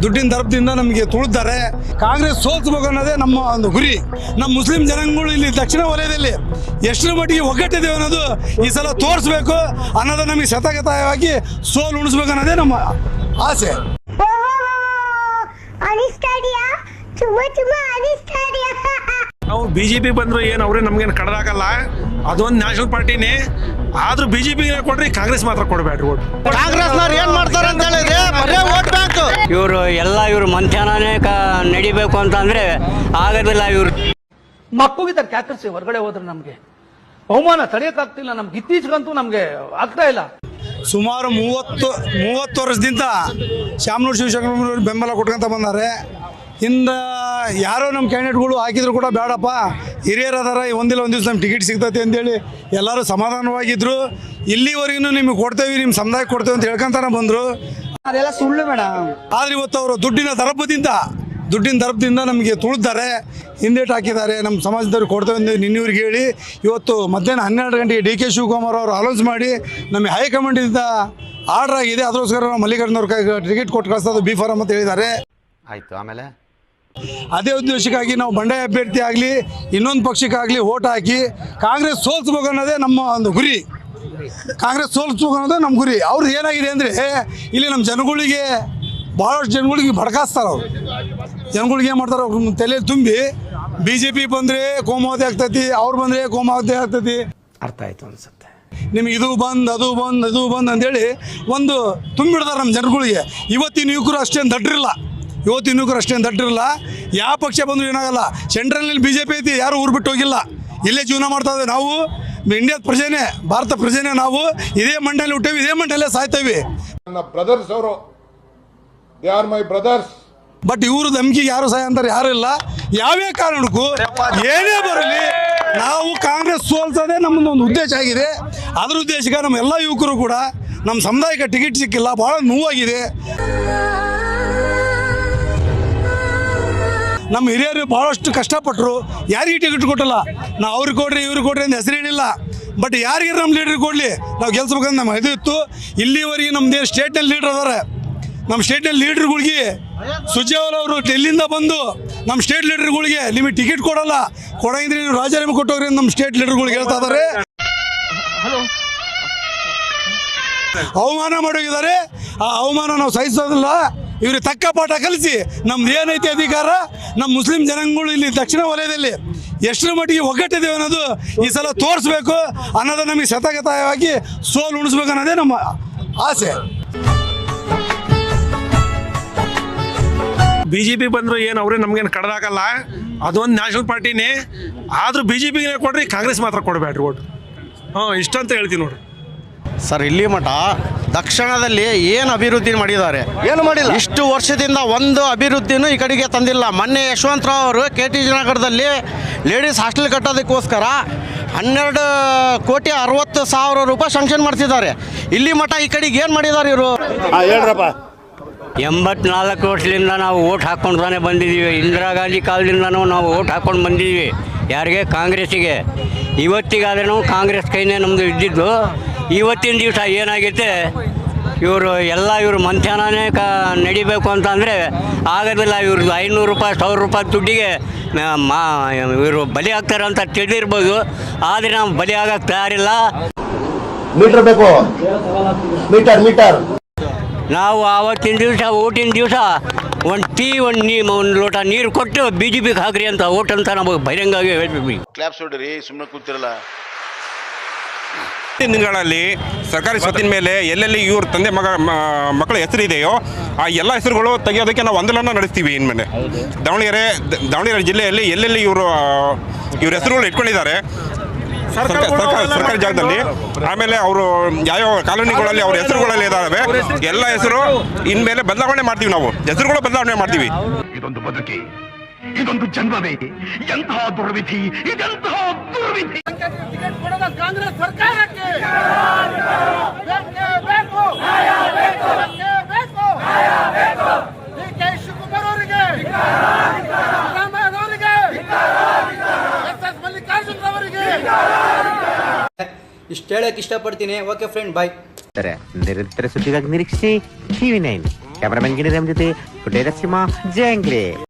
ದುಡ್ಡಿನ ದರದಿಂದ ನಮಗೆ ತುಳಿದ್ದಾರೆ. ಕಾಂಗ್ರೆಸ್ ಸೋಲ್ಸ್ಬೇಕು ಅನ್ನೋದೇ ನಮ್ಮ ಒಂದು ಗುರಿ. ನಮ್ಮ ಮುಸ್ಲಿಂ ಜನಾಂಗಗಳು ಇಲ್ಲಿ ದಕ್ಷಿಣ ವಲಯದಲ್ಲಿ ಎಷ್ಟರ ಮಟ್ಟಿಗೆ ಒಗ್ಗಟ್ಟಿದ್ದೇವೆ ಅನ್ನೋದು ಈ ಸಲ ತೋರಿಸ್ಬೇಕು ಅನ್ನೋದು ನಮಗೆ ಶತಗತವಾಗಿ ಸೋಲು ಉಣಿಸ್ಬೇಕು ಅನ್ನೋದೇ ನಮ್ಮ ಆಸೆ. ನಾವು ಬಿಜೆಪಿ ಬಂದ್ರು ಏನು ಅವ್ರೇ ನಮ್ಗೇನು ಕಡ್ದಾಗಲ್ಲ, ಅದೊಂದು ನ್ಯಾಷನಲ್ ಪಾರ್ಟಿನೇ. ಆದ್ರೂ ಬಿಜೆಪಿ ಕೊಡ್ರಿ, ಕಾಂಗ್ರೆಸ್ ಮಾತ್ರ ಕೊಡಬೇಡ್ರಿ ಓಟ್. ಕಾಂಗ್ರೆಸ್ನವ್ರು ಏನ್ ಮಾಡ್ತಾರೆ ಅಂತ ಹೇಳಿದ್ರೆ ಬರೇ ಓಟ್ ಬ್ಯಾಂಕ್. ಇವರು ಮಂಥಾನೇ ನಡಿಬೇಕು ಅಂತಂದ್ರೆ ಆಗೋದಿಲ್ಲ. ಇವರು ಮಕ್ಕಳಿದ್ದಾರೆ ಕ್ಯಾಕರ್ಸಿ ಹೊರಗಡೆ ಹೋದ್ರೆ ನಮ್ಗೆ ಅವಮಾನ ತಡೆಯಕ್ಕಾಗ್ತಿಲ್ಲ. ನಮ್ಗೆ ಇತ್ತೀಚೆಗಂತೂ ನಮ್ಗೆ ಆಗ್ತಾ ಇಲ್ಲ. ಸುಮಾರು 30 ವರ್ಷದಿಂದ ಶಾಮನೂರು ಶಿವಶಂಕರವರು ಬೆಂಬಲ ಕೊಟ್ಕೊಂತ ಬಂದಾರೆ. ಇಂದ ಯಾರೋ ನಮ್ಮ ಕ್ಯಾಂಡಿಡೇಟ್ಗಳು ಹಾಕಿದ್ರು ಕೂಡ ಬೇಡಪ್ಪ, ಹಿರಿಯರು ಅದಾರ, ಒಂದಿಲ್ಲ ಒಂದು ದಿವಸ ನಮ್ಮ ಟಿಕೆಟ್ ಸಿಗ್ತೈತೆ ಅಂತೇಳಿ ಎಲ್ಲರೂ ಸಮಾಧಾನವಾಗಿದ್ದರು. ಇಲ್ಲಿವರೆಗೂ ನಿಮಗೆ ಕೊಡ್ತೇವೆ, ನಿಮ್ಮ ಸಮುದಾಯಕ್ಕೆ ಕೊಡ್ತೇವೆ ಅಂತ ಹೇಳ್ಕೊಂತಾನೆ ಬಂದರು. ಅದೆಲ್ಲ ಸುಳ್ಳು ಮೇಡಮ್. ಆದರೆ ಇವತ್ತು ಅವರು ದುಡ್ಡಿನ ದರಪದಿಂದ ನಮಗೆ ತುಳಿದ್ದಾರೆ, ಹಿಂದೇಟು ಹಾಕಿದ್ದಾರೆ. ನಮ್ಮ ಸಮಾಜದವ್ರಿಗೆ ಕೊಡ್ತೇವೆ ಅಂತ ನಿನ್ನೂರಿಗೆ ಹೇಳಿ ಇವತ್ತು ಮಧ್ಯಾಹ್ನ 12 ಗಂಟೆಗೆ ಡಿ ಕೆ ಶಿವಕುಮಾರ್ ಅವರು ಅನೌನ್ಸ್ ಮಾಡಿ ನಮಗೆ ಹೈಕಮಾಂಡಿಂದ ಆರ್ಡರ್ ಆಗಿದೆ. ಅದಕ್ಕೋಸ್ಕರ ನಾವು ಮಲ್ಲಿಕಾರ್ಜುನವ್ರ ಕೈಗೆ ಟಿಕೆಟ್ ಕೊಟ್ಟು ಕಳಿಸೋದು ಬಿ ಫಾರಮ್ ಅಂತ ಹೇಳಿದ್ದಾರೆ. ಆಯಿತು. ಆಮೇಲೆ ಅದೇ ಉದ್ದೇಶಕ್ಕಾಗಿ ನಾವು ಬಂಡಾಯ ಅಭ್ಯರ್ಥಿ ಆಗಲಿ ಇನ್ನೊಂದು ಪಕ್ಷಕ್ಕಾಗಲಿ ಓಟ್ ಹಾಕಿ ಕಾಂಗ್ರೆಸ್ ಸೋಲ್ಸ್ಬೇಕು ಅನ್ನೋದೇ ನಮ್ಮ ಒಂದು ಗುರಿ. ಅವ್ರದ್ದು ಏನಾಗಿದೆ ಅಂದರೆ ಇಲ್ಲಿ ನಮ್ಮ ಜನಗಳಿಗೆ ಭಾಳಷ್ಟು ಜನಗಳಿಗೆ ಭಡ್ಕಾಸ್ತಾರೆ. ಅವರು ಜನಗಳಿಗೆ ಏನು ಮಾಡ್ತಾರೆ, ಅವ್ರ ತಲೆ ತುಂಬಿ BJP ಬಂದರೆ ಕೋಮಾವಧಿ ಆಗ್ತೈತಿ, ಅವ್ರು ಬಂದರೆ ಕೋಮಾವಧಿ ಆಗ್ತೈತಿ. ಅರ್ಥ ಆಯಿತು ಅನಿಸುತ್ತೆ. ನಿಮಗೆ ಇದು ಬಂದು ಅದು ಬಂದು ಅಂತೇಳಿ ಒಂದು ತುಂಬಿಡ್ತಾರೆ ನಮ್ಮ ಜನಗಳಿಗೆ. ಇವತ್ತಿನ ಯುವಕರು ಅಷ್ಟೇನು ದಡ್ರಿಲ್ಲ. ಯಾವ ಪಕ್ಷ ಬಂದರೂ ಏನಾಗಲ್ಲ. ಸೆಂಟ್ರಲ್ನಲ್ಲಿ BJP ಐತಿ, ಯಾರು ಊರು ಬಿಟ್ಟು ಹೋಗಿಲ್ಲ, ಇಲ್ಲೇ ಜೀವನ ಮಾಡ್ತಾ ಇದ್ದೇವೆ. ನಾವು ಇಂಡಿಯಾದ ಪ್ರಜೆನೇ, ಭಾರತ ಪ್ರಜೆನೇ. ನಾವು ಇದೇ ಮಂಡಳಿ ಹುಟ್ಟೇವಿ, ಇದೇ ಮಂಡಲೇ ಸಾಯ್ತೇವೆ. ನನ್ನ ಬ್ರದರ್ಸ್ ಅವರು, they are my brothers. But ಇವರು ಧಮ್ಕಿಗೆ ಯಾರು ಸಹಾಯ ಅಂತಾರೆ, ಯಾರು ಇಲ್ಲ. ಯಾವ್ಯಾವ ಕಾರಣಕ್ಕೂ ಏನೇ ಬರಲಿ ನಾವು ಕಾಂಗ್ರೆಸ್ ಸೋಲ್ಸೋದೇ ನಮ್ಮದೊಂದು ಉದ್ದೇಶ ಆಗಿದೆ. ಅದ್ರ ಉದ್ದೇಶಕ್ಕೆ ನಮ್ಮ ಎಲ್ಲ ಯುವಕರು ಕೂಡ ನಮ್ಮ ಸಮುದಾಯಕ್ಕೆ ಟಿಕೆಟ್ ಸಿಕ್ಕಿಲ್ಲ, ಭಾಳ ನೋವಾಗಿದೆ. ನಮ್ಮ ಹಿರಿಯರು ಭಾಳಷ್ಟು ಕಷ್ಟಪಟ್ಟರು, ಯಾರಿಗೆ ಟಿಕೆಟ್ ಕೊಟ್ಟಲ್ಲ. ನಾವು ಅವ್ರಿಗೆ ಕೊಡ್ರಿ ಇವ್ರಿಗೆ ಕೊಡ್ರಿ ಅಂತ ಹೆಸರು ಹೇಳಿಲ್ಲ. ಬಟ್ ಯಾರಿಗೆ ನಮ್ಮ ಲೀಡ್ರಿಗೆ ಕೊಡಲಿ, ನಾವು ಗೆಲ್ಸ್ಬೇಕಂತ ನಮ್ಮ ಇದು ಇತ್ತು. ಇಲ್ಲಿವರೆಗೆ ನಮ್ಮದೇ ಸ್ಟೇಟ್ನಲ್ಲಿ ಲೀಡ್ರ್ ಅದಾರೆ. ನಮ್ಮ ಸ್ಟೇಟ್ನಲ್ಲಿ ಲೀಡ್ರ್ಗಳಿಗೆ ಸುರ್ಜೇವಾಲ ಅವರು ಡೆಲ್ಲಿಯಿಂದ ಬಂದು ನಮ್ಮ ಸ್ಟೇಟ್ ಲೀಡರ್ಗಳಿಗೆ ನಿಮಗೆ ಟಿಕೆಟ್ ಕೊಡಂಗಿದ್ರೆ ನೀವು ರಾಜೀನಾಮೆ ಕೊಟ್ಟೋಗ್ರಿ ನಮ್ಮ ಸ್ಟೇಟ್ ಲೀಡರ್ಗಳಿಗೆ ಹೇಳ್ತಾ ಇದ್ದಾರೆ. ಅವಮಾನ ಮಾಡೋಗಿದ್ದಾರೆ. ಆ ಅವಮಾನ ನಾವು ಸಹಿಸೋದಿಲ್ಲ. ಇವ್ರಿಗೆ ತಕ್ಕ ಪಾಠ ಕಲಿಸಿ ನಮ್ದು ಏನೈತಿ ಅಧಿಕಾರ, ನಮ್ಮ ಮುಸ್ಲಿಂ ಜನಾಂಗಗಳು ಇಲ್ಲಿ ದಕ್ಷಿಣ ವಲಯದಲ್ಲಿ ಎಷ್ಟರ ಮಟ್ಟಿಗೆ ಒಗ್ಗಟ್ಟಿದ್ದೇವೆ ಅನ್ನೋದು ಈ ಸಲ ತೋರಿಸ್ಬೇಕು ಅನ್ನೋದು ನಮಗೆ ಶತಗತವಾಗಿ ಸೋಲು ಉಣಿಸ್ಬೇಕು ಅನ್ನೋದೇ ನಮ್ಮ ಆಸೆ. ಬಿಜೆಪಿ ಬಂದ್ರು ಏನು ಅವ್ರೇ ನಮ್ಗೇನು ಕಡ್ದಾಗಲ್ಲ, ಅದೊಂದು ನ್ಯಾಷನಲ್ ಪಾರ್ಟಿನೇ. ಆದ್ರೂ BJP ಕೊಡ್ರಿ, ಕಾಂಗ್ರೆಸ್ ಮಾತ್ರ ಕೊಡಬೇಡ್ರಿ ಓಟ್. ಇಷ್ಟ ಅಂತ ಹೇಳ್ತೀನಿ ನೋಡ್ರಿ. ಸರ್, ಇಲ್ಲಿ ಮಠ ದಕ್ಷಿಣದಲ್ಲಿ ಏನು ಅಭಿವೃದ್ಧಿ ಮಾಡಿದ್ದಾರೆ? ಏನು ಮಾಡಿಲ್ಲ. ಇಷ್ಟು ವರ್ಷದಿಂದ ಒಂದು ಅಭಿವೃದ್ಧಿನೂ ಈ ಕಡೆಗೆ ತಂದಿಲ್ಲ. ಮೊನ್ನೆ ಯಶವಂತರಾವ್ ಅವರು KTG ನಗರದಲ್ಲಿ ಲೇಡೀಸ್ ಹಾಸ್ಟೆಲ್ ಕಟ್ಟೋದಕ್ಕೋಸ್ಕರ 12,60,00,000 ರೂಪಾಯಿ ಶಾಂಕ್ಷನ್ ಮಾಡ್ತಿದ್ದಾರೆ. ಇಲ್ಲಿ ಮಠ ಈ ಕಡೆಗೆ ಏನು ಮಾಡಿದ್ದಾರೆ ಇವರು? ಹೇಳ್ರಪ್ಪ. 84 ವರ್ಷದಿಂದ ನಾವು ಓಟ್ ಹಾಕ್ಕೊಂಡ್ತಾನೆ ಬಂದಿದ್ದೀವಿ. ಇಂದಿರಾ ಗಾಂಧಿ ಕಾಲದಿಂದನೂ ನಾವು ಓಟ್ ಹಾಕ್ಕೊಂಡು ಬಂದಿದ್ದೀವಿ. ಯಾರಿಗೆ? ಕಾಂಗ್ರೆಸ್ಸಿಗೆ. ಇವತ್ತಿಗಾದ್ರೂ ಕಾಂಗ್ರೆಸ್ ಕೈನೇ ನಮ್ಮದು ಇದ್ದಿದ್ದು. ಇವತ್ತಿನ ದಿವಸ ಏನಾಗೈತೆ, ಇವರು ಮಂಥಾನೇ ನಡಿಬೇಕು ಅಂತಂದರೆ ಆಗೋದಿಲ್ಲ. ಇವ್ರದ್ದು 500 ರೂಪಾಯಿ 1000 ರೂಪಾಯಿ ದುಡ್ಡಿಗೆ ಇವರು ಬಲಿ ಆಗ್ತಾರೆ ಅಂತ ತಿಳಿದಿರ್ಬೋದು. ಆದರೆ ನಾವು ಬಲಿ ಆಗಕ್ಕೆ ತಯಾರಿಲ್ಲ. ಮೀಟರ್ ಬೇಕು, ಮೀಟರ್. ನಾವು ಆವತ್ತಿನ ದಿವಸ ಓಟಿನ ದಿವಸ ಒಂದು ಲೋಟ ನೀರು ಕೊಟ್ಟು BJPಗೆ ಹಾಕ್ರಿ ಅಂತ ಓಟ್ ಅಂತ ನಮಗೆ ಬಹಿರಂಗಾಗಿ ಹೇಳ್ತೀವಿ. ಕ್ಲಾಪ್ಸ್ ಹೊಡ್ರಿ, ಸುಮ್ಮನೆ ಕೂತಿರಲ್ಲ. ದಿನಗಳಲ್ಲಿ ಸರ್ಕಾರಿ ಸ್ವತ್ತಿನ ಮೇಲೆ ಎಲ್ಲೆಲ್ಲಿ ಇವ್ರ ತಂದೆ ಮಕ್ಕಳ ಹೆಸರಿದೆಯೋ ಆ ಎಲ್ಲ ಹೆಸರುಗಳು ತೆಗೆಯೋದಕ್ಕೆ ನಾವು ಆಂದೋಲನ ನಡೆಸ್ತೀವಿ. ಇನ್ಮೇಲೆ ದಾವಣಗೆರೆ ಜಿಲ್ಲೆಯಲ್ಲಿ ಎಲ್ಲೆಲ್ಲಿ ಇವ್ರ ಹೆಸರುಗಳು ಇಟ್ಕೊಂಡಿದ್ದಾರೆ ಸರ್ಕಾರಿ ಜಾಗದಲ್ಲಿ, ಆಮೇಲೆ ಅವರು ಯಾವ ಕಾಲೋನಿಗಳಲ್ಲಿ ಅವ್ರ ಹೆಸರುಗಳಲ್ಲಿ ಇದ್ದಾವೆ, ಎಲ್ಲ ಹೆಸರು ಇನ್ಮೇಲೆ ಬದಲಾವಣೆ ಮಾಡ್ತೀವಿ. ನಾವು ಹೆಸರುಗಳು ಬದಲಾವಣೆ ಮಾಡ್ತೀವಿ. ಇದೊಂದು ಬದುಕಿ, ಇದೊಂದು ಜನ್ಮವೇ, ಎಂತಹ ದುರ್ವಿಧಿ, ಇದೆಂತಹ ದುರ್ವಿಧಿ. ಕಾಂಗ್ರೆಸ್ ಸರ್ಕಾರಕ್ಕೆ DK ಶಿವಕುಮಾರ್ ಅವರಿಗೆ, ಸಿದ್ದರಾಮಯ್ಯನವರಿಗೆ, SS ಮಲ್ಲಿಕಾರ್ಜುನ್ ಅವರಿಗೆ ಇಷ್ಟು ಹೇಳಕ್ಕೆ ಇಷ್ಟಪಡ್ತೀನಿ. ಓಕೆ ಫ್ರೆಂಡ್, ಬಾಯ್. ನಿರಂತರ ಸುದ್ದಿಗಾಗಿ ನಿರೀಕ್ಷಿಸಿ TV9. ಕ್ಯಾಮರಾಮನ್ ಗಿಣಿರಾಮ್ ಜೊತೆ ಕುಟೇರ ಸಿಂಹ ಜಂಗ್ಲೆ.